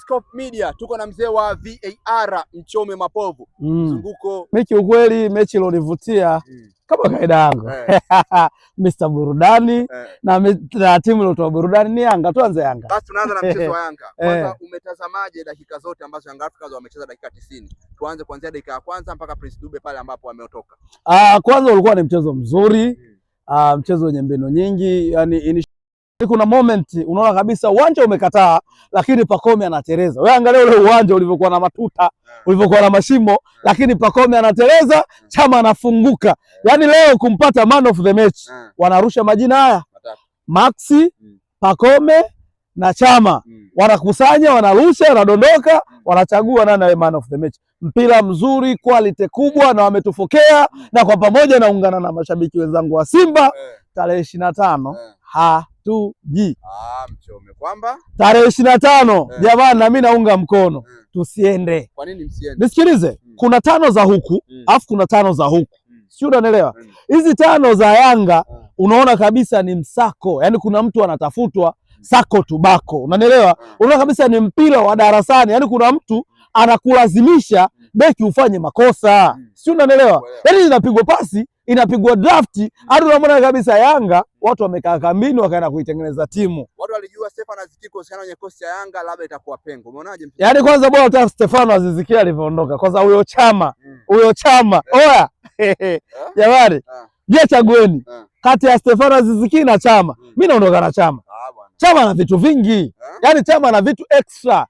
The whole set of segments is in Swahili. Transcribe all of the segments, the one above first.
Scope Media tuko na mzee wa VAR Mchome Mapovu. Mzunguko mechi ukweli, mechi ilonivutia kama kaida yangu Mr. Burudani na timu iliyotoa burudani ni Yanga. Tuanze Yanga. Basi tunaanza na mchezo wa Yanga. Kwanza umetazamaje dakika zote ambazo Young Africans wamecheza dakika 90? Tuanze kuanzia dakika ya kwanza mpaka Prince Dube pale ambapo ameotoka. Kwanza ulikuwa ni mchezo mzuri, mchezo wenye mbinu nyingi, yani kuna moment unaona kabisa uwanja umekataa, lakini Pacome anatereza. Wewe angalia ule uwanja ulivyokuwa na matuta, ulivyokuwa na mashimo, lakini Pacome anatereza, Chama anafunguka. Yani leo kumpata man of the match, wanarusha majina haya Maxi, Pacome na Chama, wanakusanya, wanarusha, wanadondoka, wanachagua nani awe man of the match. Mpira mzuri, quality kubwa, na wametufokea, na kwa pamoja naungana na mashabiki wenzangu wa Simba tarehe 25 hatuji. Mchome kwamba tarehe 25 jamani, na mimi naunga mkono tusiende. Kwa nini msiende? Nisikilize, kuna 5 za huku afu kuna 5 za huku, sio? Unanielewa? Hizi 5 za Yanga unaona kabisa ni msako, yani kuna mtu anatafutwa sako tubako, unanielewa? Unaona kabisa ni mpira wa darasani, yani kuna mtu anakulazimisha beki ufanye makosa, sio? Unanielewa? Yani inapigwa pasi, inapigwa drafti, hadi unaona kabisa Yanga watu wamekaa kambini wakaenda kuitengeneza timu. Watu walijua Stefano Aziz kuhusiana kwenye kosi ya Yanga labda itakuwa pengo. Umeonaje? Yani kwanza bora hata Stefano Aziz alivyoondoka, kwanza huyo Chama oya jamani, je, chagueni kati ya Stefano Aziz na Chama? Mimi naondoka na Chama. Chama ana vitu vingi, yani Chama ana vitu extra,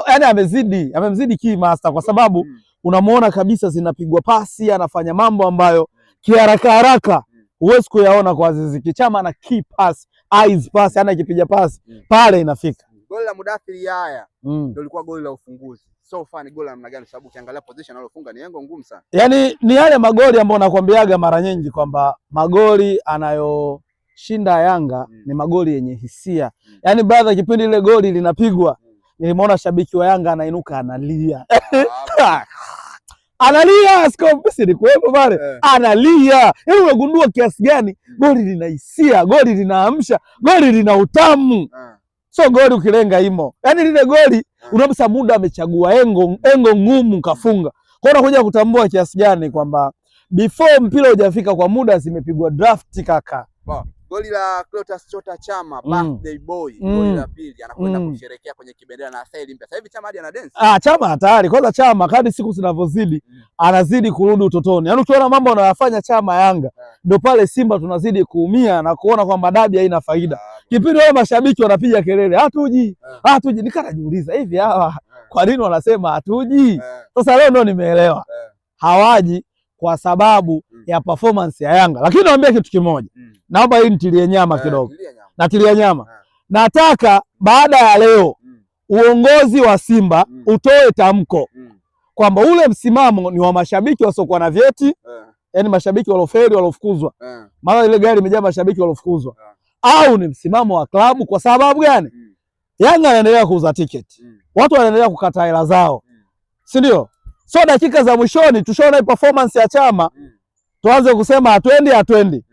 yani amemzidi key master, kwa sababu unamuona kabisa zinapigwa pasi, anafanya mambo ambayo kiharaka haraka huwezi kuyaona kwa Aziz. Chama ana key pass, eyes pass, ana kipiga pasi pale inafika. Goli la Mudathiri haya ndio lilikuwa goli la ufunguzi. So far ni goli la namna gani? Sababu ukiangalia position alofunga ni yengo ngumu sana. Yani ni yale magoli ambayo nakwambiaga mara nyingi kwamba magoli anayoshinda Yanga ni magoli yenye hisia. Yani baada ya kipindi ile goli linapigwa, nilimwona shabiki wa Yanga anainuka analia. Analia, Scope ni kuwepo pale. Analia. Yaani unagundua kiasi gani goli lina hisia, goli linaamsha, goli lina utamu. So goli ukilenga imo. Yaani lile goli unamsa muda amechagua engo ngumu kafunga. Kwa hiyo unakuja kutambua kiasi gani kwamba before mpira hujafika kwa muda zimepigwa draft kaka. Goli la Clatous Chota Chama, birthday boy, goli la pili anakwenda kusherehekea kwenye kibendera na style mpya. Sasa hivi Chama hadi ana dance. Chama hatari. Kwanza Chama kadri siku zinavyozidi anazidi kurudi utotoni. Yaani ukiona mambo anayofanya Chama Yanga, ndio pale Simba tunazidi kuumia na kuona kwamba dabi haina faida. Kipindi wao mashabiki wanapiga kelele, hatuji. Nikanajiuliza hivi hawa kwa nini wanasema hatuji? Sasa leo ndio nimeelewa. Hawaji kwa sababu ya performance ya Yanga. Lakini naambia kitu kimoja. Naomba hii nitilie nyama kidogo. Natilia nyama. Nataka baada ya leo uongozi wa Simba utoe tamko kwamba ule msimamo ni wa mashabiki wasiokuwa na vyeti, yani mashabiki waloferi walofukuzwa. Maana ile gari imejaa mashabiki walofukuzwa. Au ni msimamo wa klabu. Kwa sababu gani? Yanga anaendelea kuuza tiketi. Watu wanaendelea kukata hela zao. Si ndio? So dakika za mwishoni tushaona performance ya Chama, tuanze kusema hatuendi.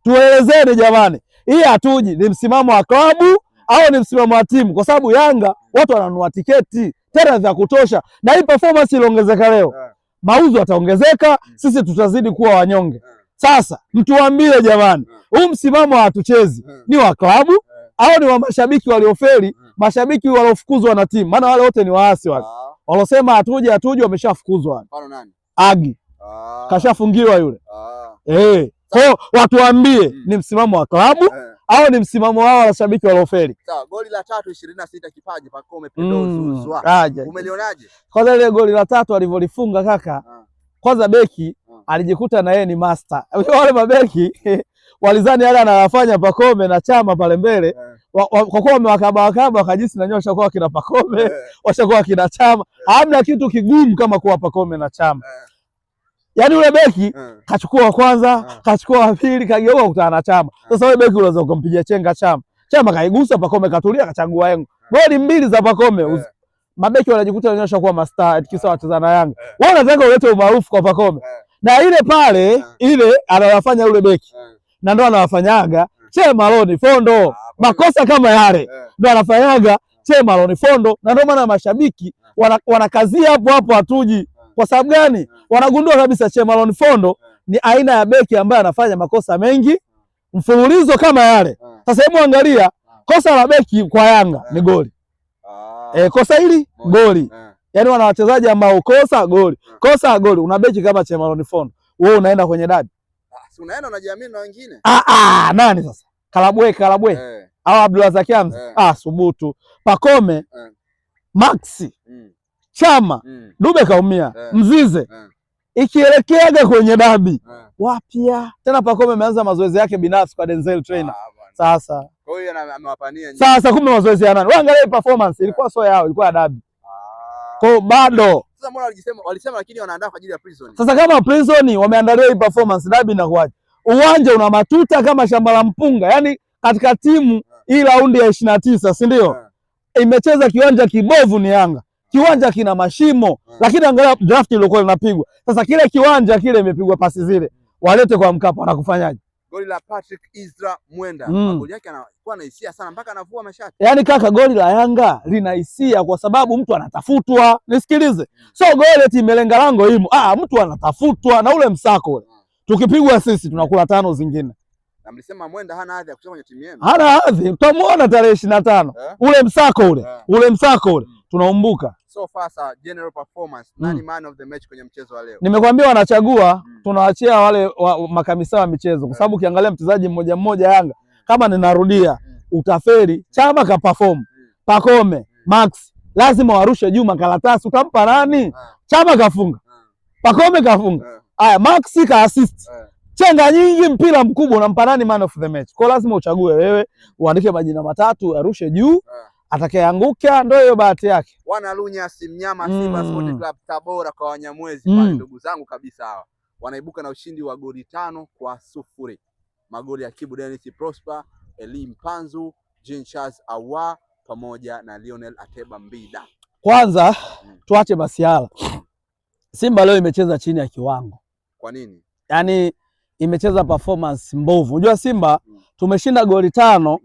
Tuelezeni jamani, hii hatuji ni msimamo wa klabu au ni msimamo wa timu? Kwa sababu Yanga watu wananunua tiketi tena za kutosha, na hii performance iliongezeka leo, mauzo yataongezeka, sisi tutazidi kuwa wanyonge. Sasa mtuambie jamani, huu msimamo hatuchezi ni wa klabu au ni wa mashabiki waliofeli, mashabiki waliofukuzwa na timu? Maana wale wote ni waasi wale. Walosema hatuji wameshafukuzwa. Mfano nani? Agi. Kashafungiwa yule. Kwa watuambie ni msimamo wa klabu au ni msimamo wao washabiki waliofeli. Sawa, goli la 3 26 kipaji Pacome pendozwa. Umelionaje? Kwanza ile goli la 3 alivyolifunga kaka. Kwanza beki alijikuta na yeye ni master. Wale mabeki walizani yale anayofanya Pacome na Chama pale mbele, kwa kuwa wamewakaba wakajisi na nyosha kwa kina Pacome, washakuwa kina Chama. Hamna kitu kigumu kama kuwa Pacome na Chama. Yaani ule beki kachukua wa kwanza, kachukua wa pili, kageuka kukutana na Chama. Sasa wewe beki unaweza kumpigia chenga Chama. Chama kaigusa, Pacome katulia, kachagua engo. Goli 2 za Pacome. Mabeki wanajikuta wanyosha kuwa mastaa kisa wacheza na Yanga. Wao wanataka ulete umaarufu kwa Pacome. Na ile pale ile anayofanya yule beki. Na ndo anawafanyaga Che Maloni Fondo. Makosa kama yale ndo anafanyaga Chema Lonifondo, na ndio maana mashabiki wanakazia hapo hapo hatuji. Kwa sababu gani? Wanagundua kabisa Chema Lonifondo ni aina ya beki ambaye anafanya makosa mengi mfululizo kama yale. Sasa hebu angalia kosa la beki kwa Yanga ni goli. Kosa hili goli. Yaani wana wachezaji ambao kosa goli. Kosa goli. Una beki kama Chema Lonifondo. Wewe unaenda kwenye dabi. Si unaenda unajiamini na wengine? Nani sasa? Kalabwe. Au Abdulrazak Hamza. Subutu. Pacome. Maxi. Chama. Dube kaumia. Mzize. Ikielekeaga kwenye dabi. Wapia. Tena Pacome ameanza mazoezi yake binafsi kwa Denzel Trainer. Sasa. Kwa hiyo amewapania nyinyi. Sasa kumbe mazoezi ya nani? Angalia performance ilikuwa sio yao, ilikuwa dabi. Kwa bado. Sasa mbona walisema lakini wanaandaa kwa ajili ya Prison. Sasa kama Prison wameandalia hii performance dabi na kwaje? Uwanja una matuta kama shamba la mpunga. Yaani katika timu hii raundi ya 29, si ndio? Imecheza kiwanja kibovu ni Yanga. Kiwanja kina mashimo, lakini angalia draft ilikuwa inapigwa. Sasa kile kiwanja kile imepigwa pasi zile. Walete kwa Mkapa wanakufanyaje? Goli la Patrick Isdra Mwenda. Goli yake anakuwa na hisia sana mpaka anavua mashati. Yaani kaka, goli la Yanga lina hisia kwa sababu mtu anatafutwa. Nisikilize. So goli eti imelenga lango himo. Mtu anatafutwa na ule msako ule. Tukipigwa sisi tunakula 5 zingine. Na mlisema Mwenda hana hadhi ya kucheza kwenye timu yenu. Hana hadhi. Tutamuona tarehe 25. Ule msako ule. Ule msako ule. Tunaumbuka. So far general performance, nani man of the match kwenye mchezo wa leo? Nimekwambia wanachagua, tunawaachia wale makamisa wa michezo kwa sababu ukiangalia mchezaji mmoja mmoja Yanga kama ninarudia utaferi. Chama ka perform. Pacome, Max lazima warushe juu makaratasi, utampa nani? Chama kafunga. Pacome kafunga. Max ka assist. Chenga nyingi, mpira mkubwa, unampa nani man of the match? Kwa lazima uchague wewe, uandike majina matatu, arushe juu. Atakayeanguka ndio hiyo bahati yake. Wana Lunya Simnyama Simba Sport Club Tabora kwa Wanyamwezi pale, ndugu zangu kabisa hawa. Wanaibuka na ushindi wa goli 5-0. Magoli ya Kibu Dennis Prosper, Eli Mpanzu, Jean Charles Awa pamoja na Lionel Ateba Mbida. Kwanza tuache masiala. Simba leo imecheza chini ya kiwango. Kwa nini? Yaani imecheza performance mbovu. Unajua Simba tumeshinda goli 5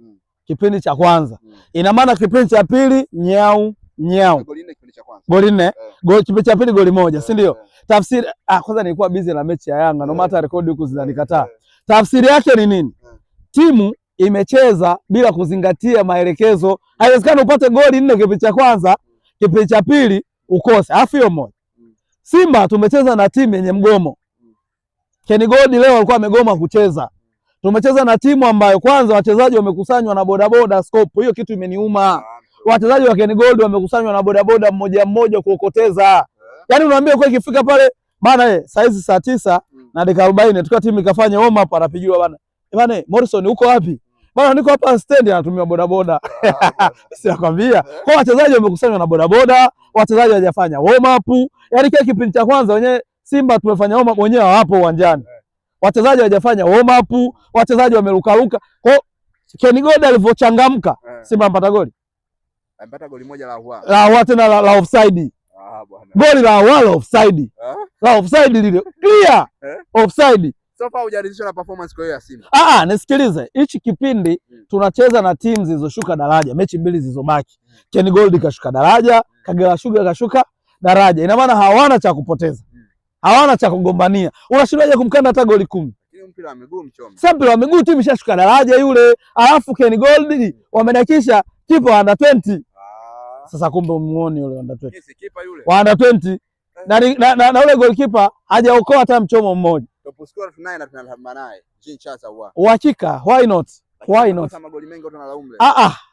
kipindi cha kwanza. Ina maana kipindi cha pili nyau. Goli 4 kipindi cha kwanza. Goli 4. Kipindi cha pili goli 1, si ndio? Tafsiri kwanza nilikuwa busy na mechi ya Yanga, no matter rekodi huko zinanikataa. Tafsiri yake ni nini? Timu imecheza bila kuzingatia maelekezo. Haiwezekani upate goli 4 kipindi cha kwanza, kipindi cha pili ukose. Alafu hiyo moja. Simba tumecheza na timu yenye mgomo. Ken Gold leo alikuwa amegoma kucheza. Tumecheza na timu ambayo kwanza wachezaji wamekusanywa na bodaboda scope. Hiyo kitu imeniuma. Wachezaji wa Ken Gold wamekusanywa na bodaboda mmoja kuokoteza. Yaani unaambia kwa ikifika pale bana saizi saa 9 na dakika 40 tukiwa timu ikafanya warm up anapigiwa bana. Bana Morrison uko wapi? Bana niko hapa stand anatumia bodaboda. Sikwambia. Kwa wachezaji wamekusanywa na bodaboda, wachezaji hawajafanya warm up. Yaani kile kipindi cha kwanza wenyewe Simba tumefanya warm up wenyewe hapo uwanjani. Wachezaji hawajafanya warm up, wachezaji wamerukaruka. Kwa Ken Gold alivyochangamka, Simba mpata goli. Amepata goli moja la Ahwa. La Ahwa tena la offside. Bwana. Goli la Ahwa la offside. La offside lile. Clear. Offside. So far hujaridhishwa na performance kwa hiyo ya Simba. Nisikilize. Hichi kipindi tunacheza na timu zilizoshuka daraja, mechi 2 zilizobaki. Ken Gold kashuka daraja, Kagera Sugar kashuka daraja. Ina maana hawana cha kupoteza. Hawana cha kugombania. Unashindaje kumkanda hata goli 10? Lakini mpira wa miguu mchome. Sasa mpira wa miguu timu ishashuka daraja yule. Alafu Ken Gold wamedakisha kipa under 20. Sasa kumbe umuone yule under 20. Kesi kipa yule. Wa under 20. Na yule goalkeeper hajaokoa hata mchomo mmoja. Top scorer tunaye na tunalamba naye. Jean Charles Awa. Uhakika, why not? Why not? Kama magoli mengi watu wanalaumu.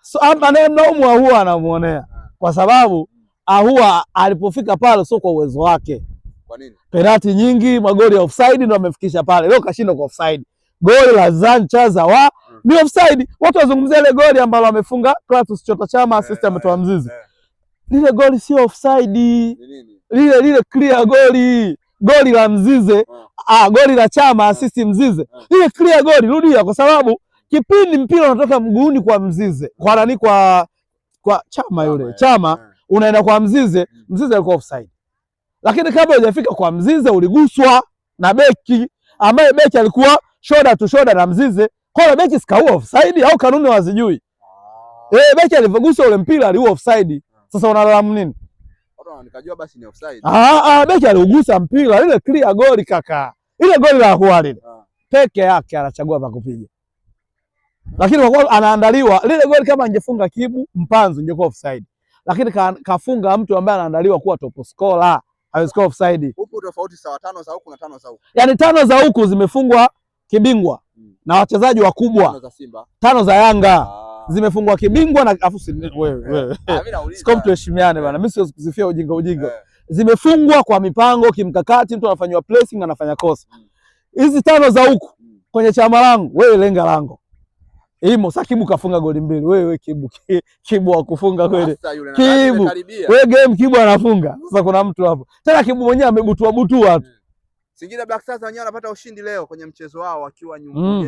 So anayemlaumu Ahua anamuonea. Kwa sababu Ahua alipofika pale sio kwa uwezo wake. Kwa nini? Penalti nyingi, magoli ya offside ndio amefikisha pale. Leo kashinda kwa offside. Goli la Jean Charles Awa ni offside. Watu wazungumzia ile goli ambalo amefunga Clatous Chota Chama, assist ametoa Mzizi. Lile goli sio offside. Lile clear goli. Goli la Mzize, goli la Chama assist Mzize. Lile clear goli, rudia kwa sababu kipindi mpira unatoka mguuni kwa Mzize. Kwa nani kwa Chama yule. Chama unaenda kwa Mzize, Mzize alikuwa offside. Lakini kabla hujafika kwa Mzize uliguswa na beki ambaye beki alikuwa shoulder to shoulder na Mzize. Kwa hiyo beki sikaua offside au kanuni wazijui. Beki alivyogusa ule mpira aliua offside. Sasa unalalamu nini? Watu nikajua basi ni offside. Beki aliugusa mpira, ile clear goli kaka. Ile goli la huwa lile. Peke yake anachagua pa kupiga. Lakini kwa anaandaliwa lile goli, kama angefunga Kibu Mpanzu ingekuwa offside. Lakini kafunga mtu ambaye anaandaliwa kuwa top scorer, hawezi kuwa offside. Huko tofauti sawa, 5 za huku na 5 za huku. Yaani 5 za huku zimefungwa kibingwa na wachezaji wakubwa. 5 za Simba. 5 za Yanga zimefungwa kibingwa na afu wewe. Sikom tuheshimiane bana. Mimi siwezi kuzifia ujinga. Zimefungwa kwa mipango kimkakati, mtu anafanywa pressing, anafanya kosa. Hizi 5 za huku kwenye chama langu, wewe lenga lango. Kibu kafunga goli 2. Wewe Kibu wa kufunga kweli. Kibu. Wewe game Kibu anafunga. Sasa kuna mtu hapo. Tena Kibu mwenyewe amebutua tu. Singida Black Stars wenyewe wanapata ushindi leo kwenye mchezo wao wakiwa nyumbani.